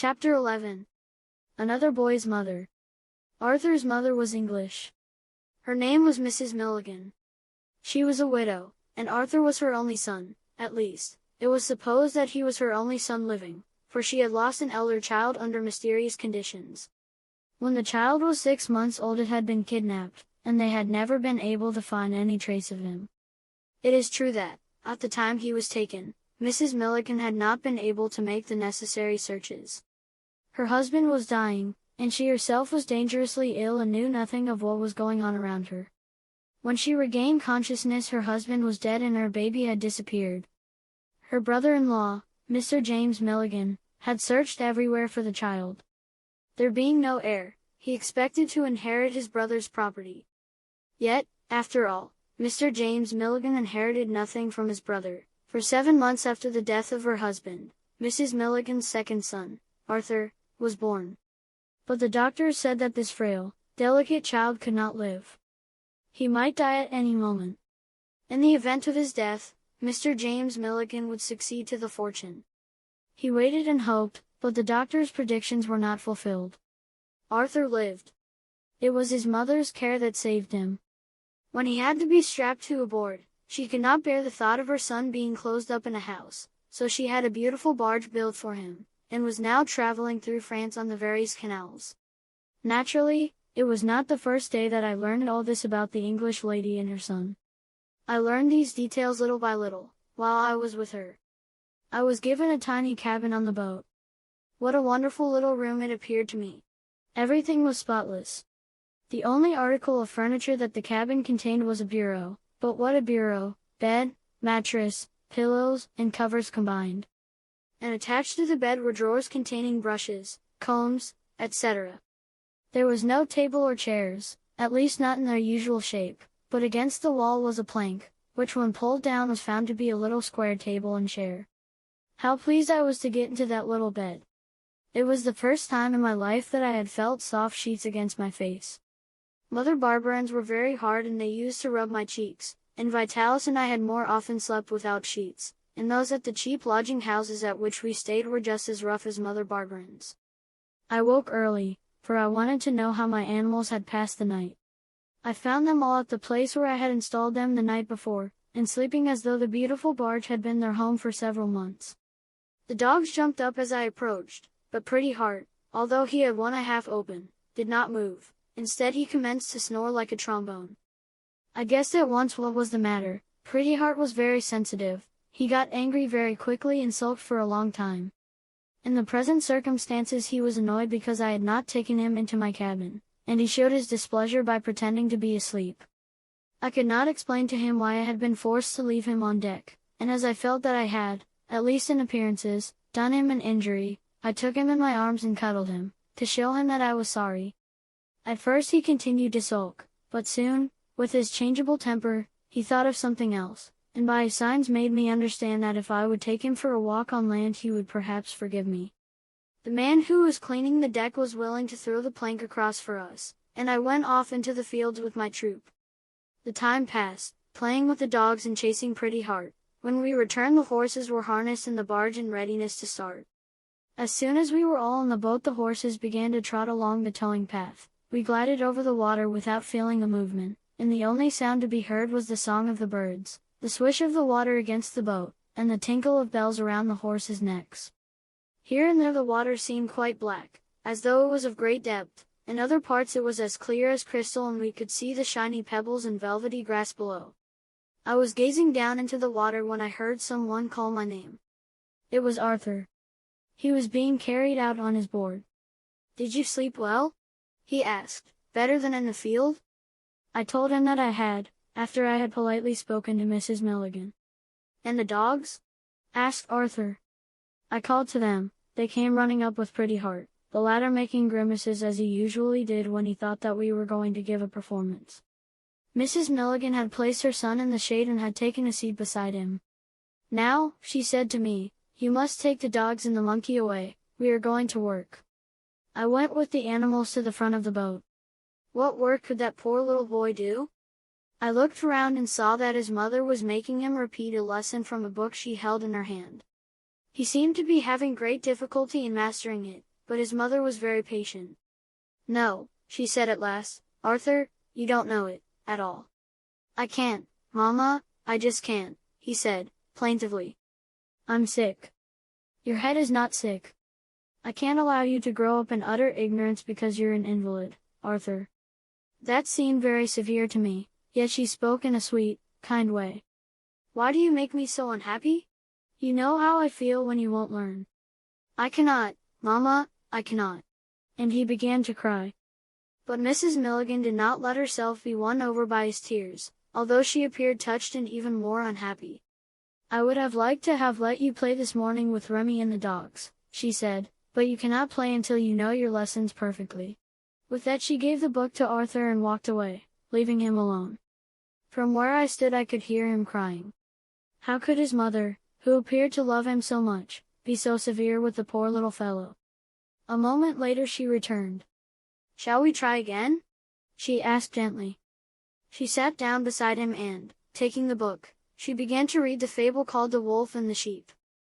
Chapter 11. Another boy's mother. Arthur's mother was English. Her name was Mrs. Milligan. She was a widow, and Arthur was her only son. At least, it was supposed that he was her only son living, for she had lost an elder child under mysterious conditions. When the child was 6 months old, it had been kidnapped, and they had never been able to find any trace of him. It is true that, at the time he was taken, Mrs. Milligan had not been able to make the necessary searches. Her husband was dying, and she herself was dangerously ill and knew nothing of what was going on around her. When she regained consciousness, her husband was dead and her baby had disappeared. Her brother-in-law, Mr. James Milligan, had searched everywhere for the child. There being no heir, he expected to inherit his brother's property. Yet, after all, Mr. James Milligan inherited nothing from his brother. For 7 months after the death of her husband, Mrs. Milligan's second son, Arthur, was born. But the doctors said that this frail, delicate child could not live. He might die at any moment. In the event of his death, Mr. James Milligan would succeed to the fortune. He waited and hoped, but the doctor's predictions were not fulfilled. Arthur lived. It was his mother's care that saved him. When he had to be strapped to a board, she could not bear the thought of her son being closed up in a house, so she had a beautiful barge built for him, and was now traveling through France on the various canals. Naturally, it was not the first day that I learned all this about the English lady and her son. I learned these details little by little, while I was with her. I was given a tiny cabin on the boat. What a wonderful little room it appeared to me. Everything was spotless. The only article of furniture that the cabin contained was a bureau, but what a bureau, bed, mattress, pillows, and covers combined. And attached to the bed were drawers containing brushes, combs, etc. There was no table or chairs, at least not in their usual shape, but against the wall was a plank, which when pulled down was found to be a little square table and chair. How pleased I was to get into that little bed. It was the first time in my life that I had felt soft sheets against my face. Mother Barbarians were very hard and they used to rub my cheeks, and Vitalis and I had more often slept without sheets, and those at the cheap lodging houses at which we stayed were just as rough as Mother Barbarians. I woke early, for I wanted to know how my animals had passed the night. I found them all at the place where I had installed them the night before, and sleeping as though the beautiful barge had been their home for several months. The dogs jumped up as I approached, but Pretty Heart, although he had one eye half open, did not move. Instead he commenced to snore like a trombone. I guessed at once what was the matter. Pretty Heart was very sensitive. He got angry very quickly and sulked for a long time. In the present circumstances he was annoyed because I had not taken him into my cabin, and he showed his displeasure by pretending to be asleep. I could not explain to him why I had been forced to leave him on deck, and as I felt that I had, at least in appearances, done him an injury, I took him in my arms and cuddled him, to show him that I was sorry. At first he continued to sulk, but soon, with his changeable temper, he thought of something else, and by his signs made me understand that if I would take him for a walk on land he would perhaps forgive me. The man who was cleaning the deck was willing to throw the plank across for us, and I went off into the fields with my troop. The time passed, playing with the dogs and chasing Pretty Heart. When we returned the horses were harnessed and the barge in readiness to start. As soon as we were all on the boat the horses began to trot along the towing path. We glided over the water without feeling a movement, and the only sound to be heard was the song of the birds, the swish of the water against the boat, and the tinkle of bells around the horses' necks. Here and there the water seemed quite black, as though it was of great depth. In other parts it was as clear as crystal and we could see the shiny pebbles and velvety grass below. I was gazing down into the water when I heard someone call my name. It was Arthur. He was being carried out on his board. "Did you sleep well?" he asked. "Better than in the field?" I told him that I had, after I had politely spoken to Mrs. Milligan. "And the dogs?" asked Arthur. I called to them. They came running up with Pretty Heart, the latter making grimaces as he usually did when he thought that we were going to give a performance. Mrs. Milligan had placed her son in the shade and had taken a seat beside him. "Now," she said to me, "you must take the dogs and the monkey away, we are going to work." I went with the animals to the front of the boat. What work could that poor little boy do? I looked around and saw that his mother was making him repeat a lesson from a book she held in her hand. He seemed to be having great difficulty in mastering it, but his mother was very patient. "No," she said at last, "Arthur, you don't know it, at all." "I can't, Mama, I just can't," he said, plaintively. "I'm sick." "Your head is not sick. I can't allow you to grow up in utter ignorance because you're an invalid, Arthur." That seemed very severe to me, yet she spoke in a sweet, kind way. "Why do you make me so unhappy? You know how I feel when you won't learn." "I cannot, Mama, I cannot." And he began to cry. But Mrs. Milligan did not let herself be won over by his tears, although she appeared touched and even more unhappy. "I would have liked to have let you play this morning with Remi and the dogs," she said, "but you cannot play until you know your lessons perfectly." With that she gave the book to Arthur and walked away, leaving him alone. From where I stood I could hear him crying. How could his mother, who appeared to love him so much, be so severe with the poor little fellow? A moment later she returned. "Shall we try again?" she asked gently. She sat down beside him and, taking the book, she began to read the fable called The Wolf and the Sheep.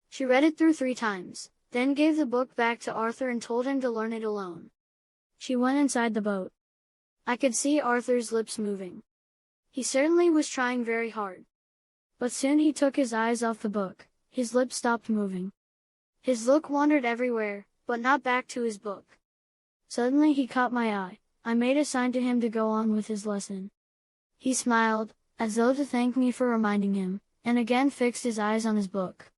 She read it through 3 times, then gave the book back to Arthur and told him to learn it alone. She went inside the boat. I could see Arthur's lips moving. He certainly was trying very hard. But soon he took his eyes off the book, his lips stopped moving. His look wandered everywhere, but not back to his book. Suddenly he caught my eye. I made a sign to him to go on with his lesson. He smiled, as though to thank me for reminding him, and again fixed his eyes on his book.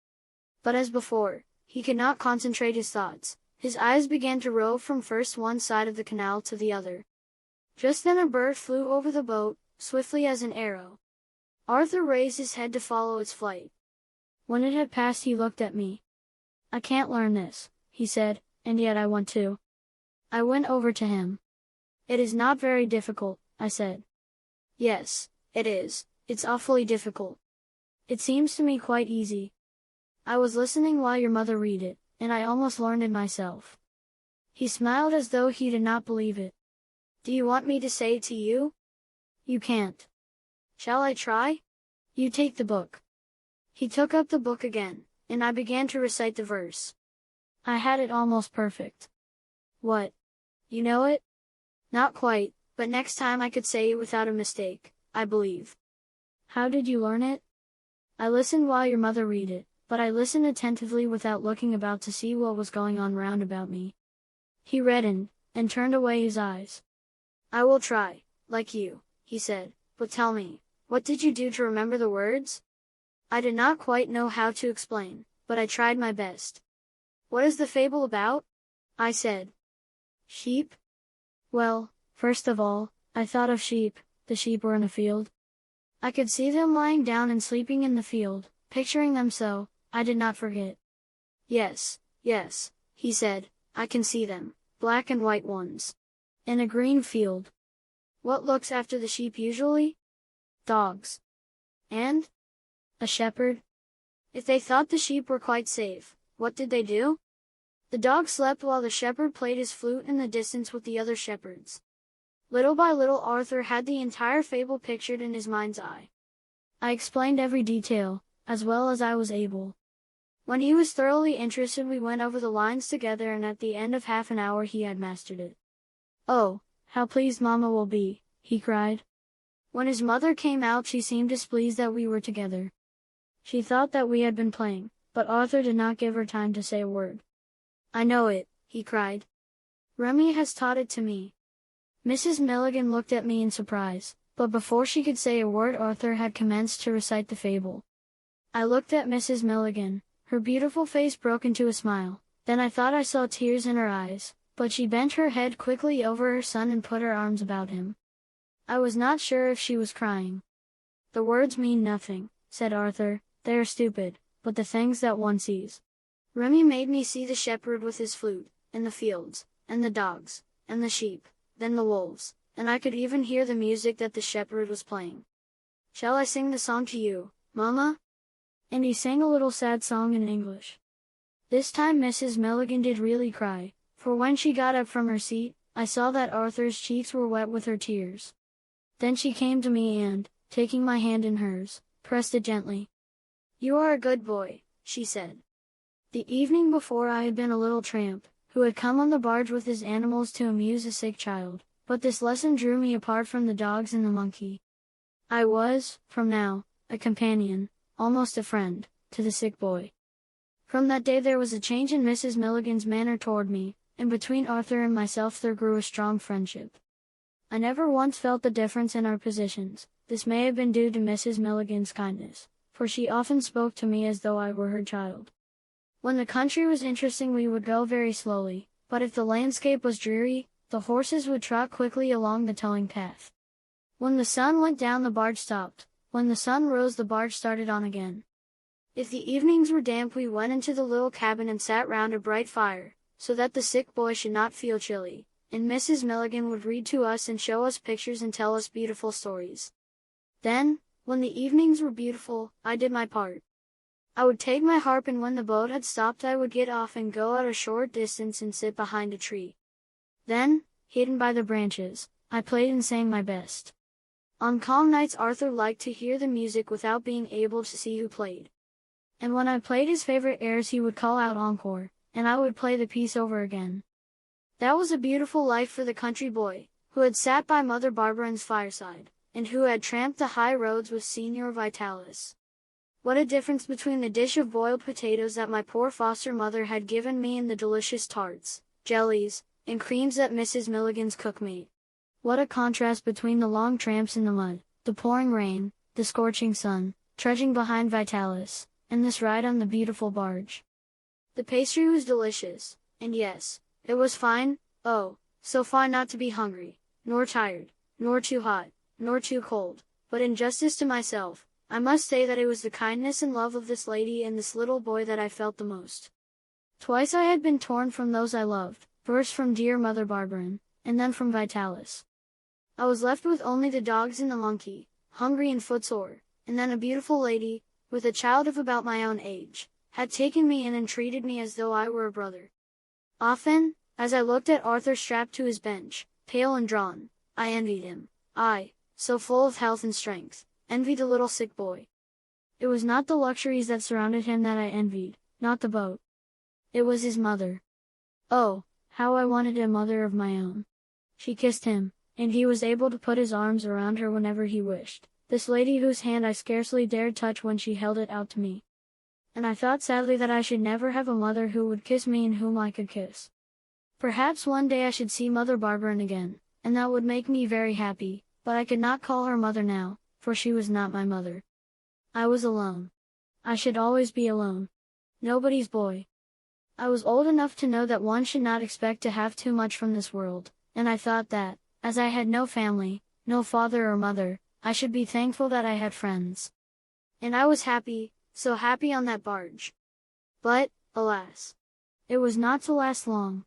But as before, he could not concentrate his thoughts. His eyes began to rove from first one side of the canal to the other. Just then a bird flew over the boat, swiftly as an arrow. Arthur raised his head to follow its flight. When it had passed he looked at me. "I can't learn this," he said, "and yet I want to." I went over to him. "It is not very difficult," I said. "Yes, it is, it's awfully difficult. It seems to me quite easy. I was listening while your mother read it, and I almost learned it myself." He smiled as though he did not believe it. "Do you want me to say it to you?" "You can't." "Shall I try?" "You take the book." He took up the book again, and I began to recite the verse. I had it almost perfect. "What? You know it?" "Not quite, but next time I could say it without a mistake, I believe." "How did you learn it?" "I listened while your mother read it, but I listened attentively without looking about to see what was going on round about me." He reddened, and turned away his eyes. "I will try, like you," he said, "but tell me, what did you do to remember the words?" I did not quite know how to explain, but I tried my best. "What is the fable about?" I said. "Sheep?" "Well, first of all, I thought of sheep. The sheep were in a field. I could see them lying down and sleeping in the field, picturing them so, I did not forget." Yes, yes," he said, "I can see them, black and white ones. In a green field. What looks after the sheep usually?" "Dogs." "And?" "A shepherd." "If they thought the sheep were quite safe, what did they do?" "The dog slept while the shepherd played his flute in the distance with the other shepherds." Little by little Arthur had the entire fable pictured in his mind's eye. I explained every detail, as well as I was able. When he was thoroughly interested we went over the lines together and at the end of half an hour he had mastered it. "Oh, how pleased Mama will be," he cried. When his mother came out she seemed displeased that we were together. She thought that we had been playing, but Arthur did not give her time to say a word. "I know it," he cried. "Remi has taught it to me." Mrs. Milligan looked at me in surprise, but before she could say a word Arthur had commenced to recite the fable. I looked at Mrs. Milligan, her beautiful face broke into a smile, then I thought I saw tears in her eyes, but she bent her head quickly over her son and put her arms about him. I was not sure if she was crying. "The words mean nothing," said Arthur, "they are stupid, but the things that one sees. Remi made me see the shepherd with his flute, and the fields, and the dogs, and the sheep, then the wolves, and I could even hear the music that the shepherd was playing. Shall I sing the song to you, Mama?" And he sang a little sad song in English. This time Mrs. Milligan did really cry, for when she got up from her seat, I saw that Arthur's cheeks were wet with her tears. Then she came to me and, taking my hand in hers, pressed it gently. "You are a good boy," she said. The evening before I had been a little tramp, who had come on the barge with his animals to amuse a sick child, but this lesson drew me apart from the dogs and the monkey. I was, from now, a companion, almost a friend, to the sick boy. From that day there was a change in Mrs. Milligan's manner toward me, and between Arthur and myself there grew a strong friendship. I never once felt the difference in our positions. This may have been due to Mrs. Milligan's kindness, for she often spoke to me as though I were her child. When the country was interesting we would go very slowly, but if the landscape was dreary, the horses would trot quickly along the towing path. When the sun went down the barge stopped, when the sun rose the barge started on again. If the evenings were damp we went into the little cabin and sat round a bright fire, so that the sick boy should not feel chilly, and Mrs. Milligan would read to us and show us pictures and tell us beautiful stories. Then, when the evenings were beautiful, I did my part. I would take my harp and when the boat had stopped I would get off and go out a short distance and sit behind a tree. Then, hidden by the branches, I played and sang my best. On calm nights Arthur liked to hear the music without being able to see who played. And when I played his favorite airs he would call out encore, and I would play the piece over again. That was a beautiful life for the country boy, who had sat by Mother Barbara's fireside, and who had tramped the high roads with Signor Vitalis. What a difference between the dish of boiled potatoes that my poor foster mother had given me and the delicious tarts, jellies, and creams that Mrs. Milligan's cook made. What a contrast between the long tramps in the mud, the pouring rain, the scorching sun, trudging behind Vitalis, and this ride on the beautiful barge. The pastry was delicious, and yes, it was fine, oh, so fine not to be hungry, nor tired, nor too hot, nor too cold, but in justice to myself, I must say that it was the kindness and love of this lady and this little boy that I felt the most. Twice I had been torn from those I loved, first from dear Mother Barbara, and then from Vitalis. I was left with only the dogs and the monkey, hungry and footsore, and then a beautiful lady, with a child of about my own age, had taken me in and treated me as though I were a brother. Often, as I looked at Arthur strapped to his bench, pale and drawn, I envied him. I, so full of health and strength, envied the little sick boy. It was not the luxuries that surrounded him that I envied, not the boat. It was his mother. Oh, how I wanted a mother of my own. She kissed him, and he was able to put his arms around her whenever he wished, this lady whose hand I scarcely dared touch when she held it out to me. And I thought sadly that I should never have a mother who would kiss me and whom I could kiss. Perhaps one day I should see Mother Barbara again, and that would make me very happy, but I could not call her mother now, for she was not my mother. I was alone. I should always be alone. Nobody's boy. I was old enough to know that one should not expect to have too much from this world, and I thought that, as I had no family, no father or mother, I should be thankful that I had friends. And I was happy, so happy on that barge. But, alas, it was not to last long.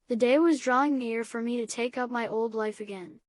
The day was drawing near for me to take up my old life again.